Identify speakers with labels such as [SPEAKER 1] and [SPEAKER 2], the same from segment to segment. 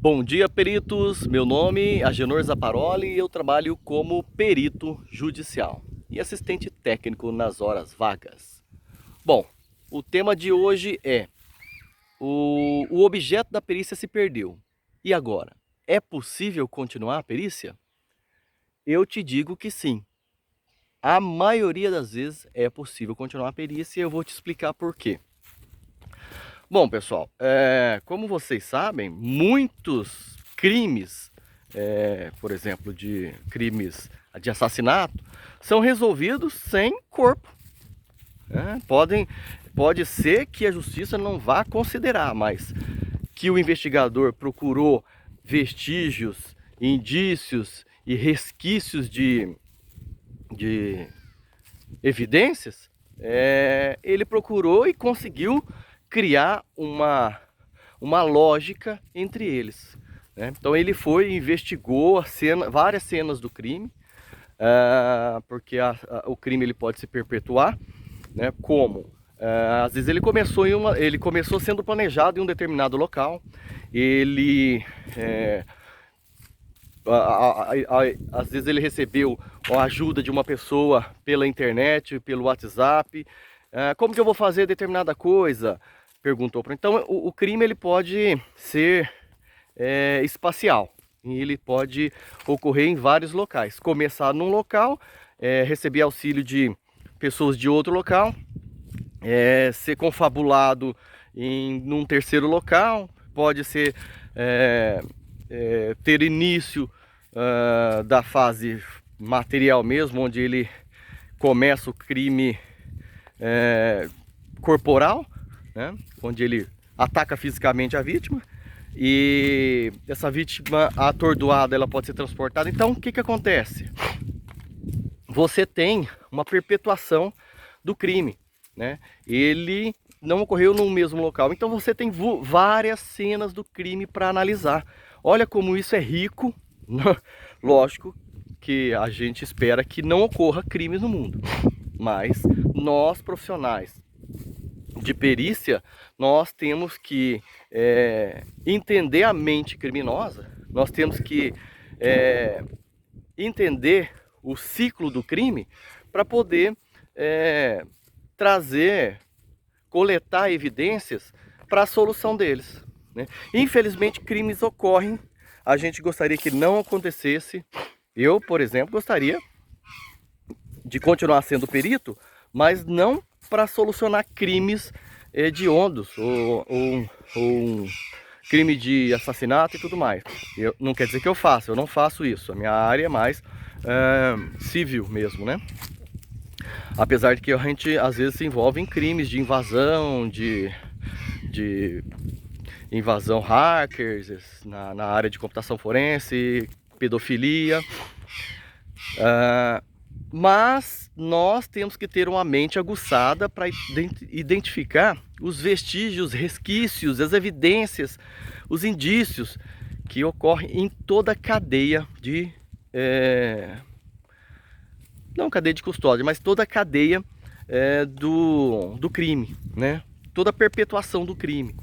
[SPEAKER 1] Bom dia, peritos. Meu nome é Agenor Zaparoli e eu trabalho como perito judicial e assistente técnico nas horas vagas. Bom, o tema de hoje é o objeto da perícia se perdeu. E agora? É possível continuar a perícia? Eu te digo que sim. A maioria das vezes é possível continuar a perícia e eu vou te explicar por quê. Bom, pessoal, como vocês sabem, muitos crimes, por exemplo, de crimes de assassinato, são resolvidos sem corpo. Pode ser que a justiça não vá considerar, mas que o investigador procurou vestígios, indícios e resquícios de evidências, ele procurou e conseguiu criar uma lógica entre eles, né? Então ele foi e investigou várias cenas do crime, porque o crime ele pode se perpetuar, né? Como? Às vezes ele começou sendo planejado em um determinado local, ele às vezes ele recebeu a ajuda de uma pessoa pela internet, pelo WhatsApp. Como que eu vou fazer determinada coisa? Perguntou. Então o crime ele pode ser espacial. E ele pode ocorrer em vários locais. Começar num local, receber auxílio de pessoas de outro local, ser confabulado num terceiro local, pode ser ter início da fase material mesmo, onde ele começa o crime corporal, né? Onde ele ataca fisicamente a vítima e essa vítima atordoada ela pode ser transportada. Então o que que acontece? Você tem uma perpetuação do crime, né? Ele não ocorreu no mesmo local, então você tem várias cenas do crime para analisar. Olha como isso é rico. Lógico que a gente espera que não ocorra crimes no mundo, mas nós profissionais de perícia, nós temos que entender a mente criminosa, nós temos que entender o ciclo do crime para poder coletar evidências para a solução deles, né? Infelizmente, crimes ocorrem, a gente gostaria que não acontecesse. Eu, por exemplo, gostaria de continuar sendo perito, mas não para solucionar crimes hediondos ou um crime de assassinato e tudo mais. Não quer dizer que eu não faço isso. A minha área é mais civil mesmo, né? Apesar de que a gente às vezes se envolve em crimes de invasão, de invasão hackers, na área de computação forense, pedofilia. Mas nós temos que ter uma mente aguçada para identificar os vestígios, resquícios, as evidências, os indícios que ocorrem em toda a cadeia de... não cadeia de custódia, mas toda a cadeia do crime, né? Toda a perpetuação do crime.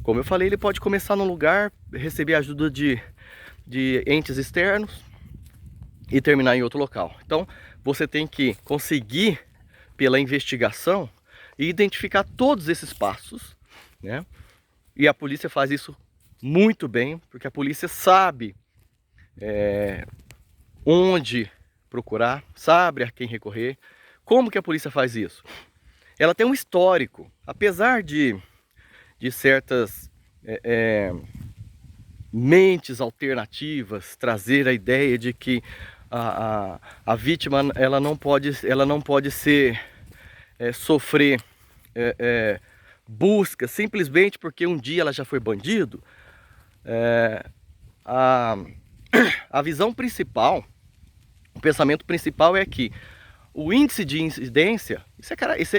[SPEAKER 1] Como eu falei, ele pode começar num lugar, receber ajuda de entes externos e terminar em outro local. Então, você tem que conseguir, pela investigação, identificar todos esses passos, né? E a polícia faz isso muito bem, porque a polícia sabe onde procurar, sabe a quem recorrer. Como que a polícia faz isso? Ela tem um histórico, apesar de certas mentes alternativas trazer a ideia de que a vítima ela não pode sofrer busca simplesmente porque um dia ela já foi bandido. A visão principal, o pensamento principal é que o índice de incidência,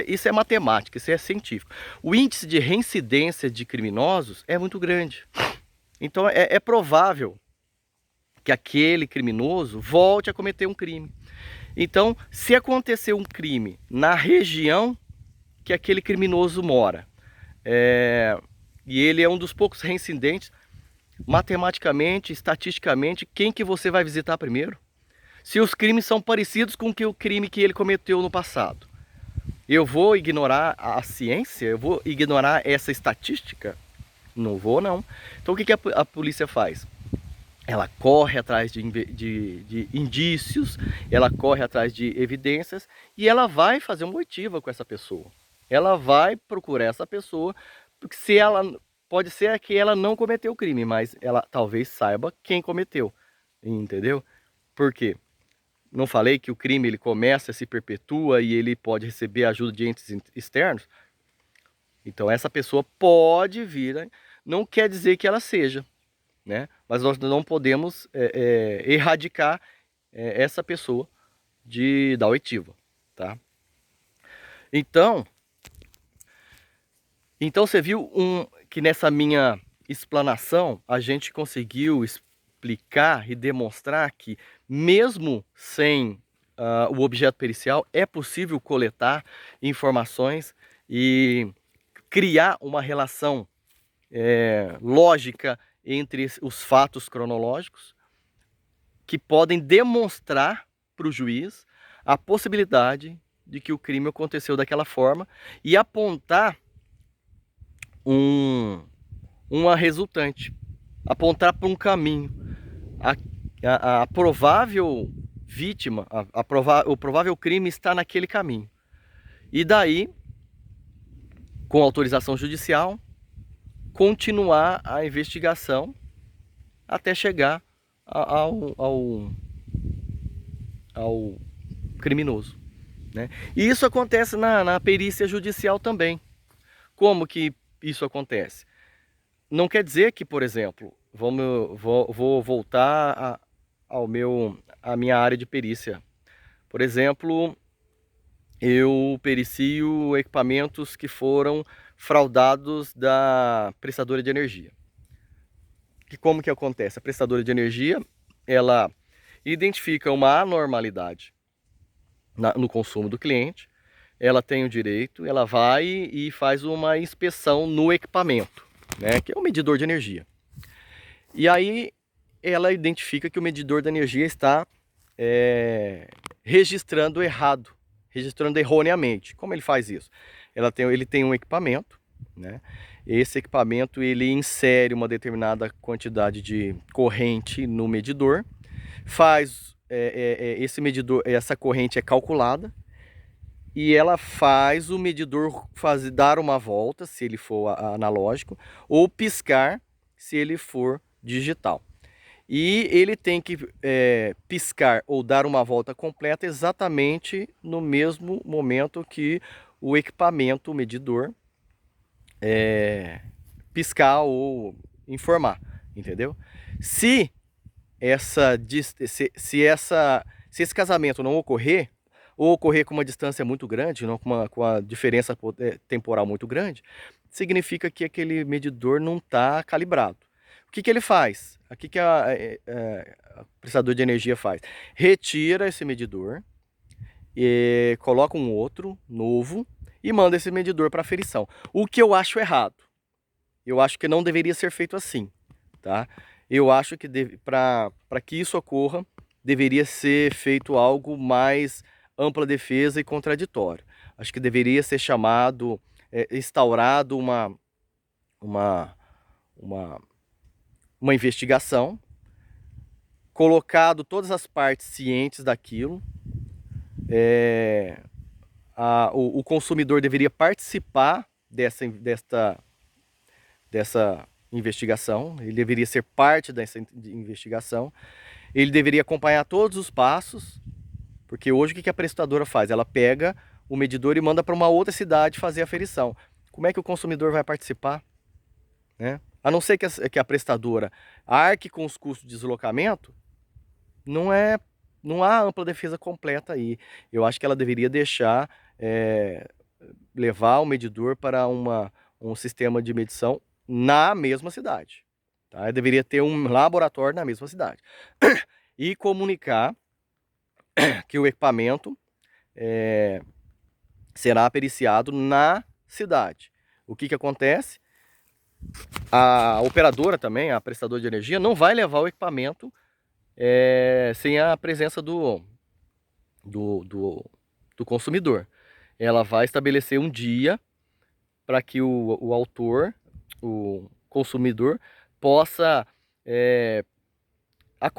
[SPEAKER 1] isso é matemática, isso é científico. O índice de reincidência de criminosos é muito grande. Então é provável que aquele criminoso volte a cometer um crime. Então, se acontecer um crime na região que aquele criminoso mora, e ele é um dos poucos reincidentes, matematicamente, estatisticamente, quem que você vai visitar primeiro? Se os crimes são parecidos com o crime que ele cometeu no passado, eu vou ignorar a ciência? Eu vou ignorar essa estatística? Não vou, não. Então o que a polícia faz? Ela corre atrás de indícios, ela corre atrás de evidências e ela vai fazer uma oitiva com essa pessoa. Ela vai procurar essa pessoa, porque se ela pode ser que ela não cometeu o crime, mas ela talvez saiba quem cometeu, entendeu? Por quê? Não falei que o crime ele começa, se perpetua e ele pode receber ajuda de entes externos? Então essa pessoa pode vir, né? Não quer dizer que ela seja, né? Mas nós não podemos erradicar essa pessoa da oitiva, tá? Então você viu que nessa minha explanação a gente conseguiu explicar e demonstrar que mesmo sem o objeto pericial é possível coletar informações e criar uma relação lógica entre os fatos cronológicos que podem demonstrar para o juiz a possibilidade de que o crime aconteceu daquela forma e apontar uma resultante, apontar para um caminho. A provável vítima, o provável crime está naquele caminho. E daí, com autorização judicial, continuar a investigação até chegar ao criminoso, né? E isso acontece na perícia judicial também. Como que isso acontece? Não quer dizer que, por exemplo, vou voltar à minha área de perícia. Por exemplo, eu pericio equipamentos que foram fraudados da prestadora de energia. E como que acontece? A prestadora de energia, ela identifica uma anormalidade no consumo do cliente, ela tem o direito, ela vai e faz uma inspeção no equipamento, né, que é o medidor de energia. E aí ela identifica que o medidor da energia está registrando errado, registrando erroneamente. Como ele faz isso? Ele tem um equipamento, né? Esse equipamento ele insere uma determinada quantidade de corrente no medidor, faz esse medidor, essa corrente é calculada e ela faz o medidor dar uma volta se ele for analógico ou piscar se ele for digital. E ele tem que piscar ou dar uma volta completa exatamente no mesmo momento que o equipamento, o medidor, piscar ou informar, entendeu? Se esse casamento não ocorrer, ou ocorrer com uma distância muito grande, não com uma diferença temporal muito grande, significa que aquele medidor não está calibrado. O que ele faz? O que a prestador de energia faz? Retira esse medidor, coloca um outro novo e manda esse medidor para aferição. O que eu acho errado. Eu acho que não deveria ser feito assim, tá? Eu acho que para que isso ocorra, deveria ser feito algo mais ampla defesa e contraditório. Acho que deveria ser chamado, instaurado uma investigação, colocado todas as partes cientes daquilo, o consumidor deveria participar dessa investigação, ele deveria ser parte dessa investigação, ele deveria acompanhar todos os passos, porque hoje o que a prestadora faz? Ela pega o medidor e manda para uma outra cidade fazer a aferição. Como é que o consumidor vai participar, né? A não ser que a prestadora arque com os custos de deslocamento, não há ampla defesa completa aí. Eu acho que ela deveria deixar levar o medidor para um sistema de medição na mesma cidade, tá? Eu deveria ter um laboratório na mesma cidade e comunicar que o equipamento será periciado na cidade. O que acontece? A operadora também, a prestadora de energia, não vai levar o equipamento sem a presença do consumidor. Ela vai estabelecer um dia para que o autor, o consumidor, possa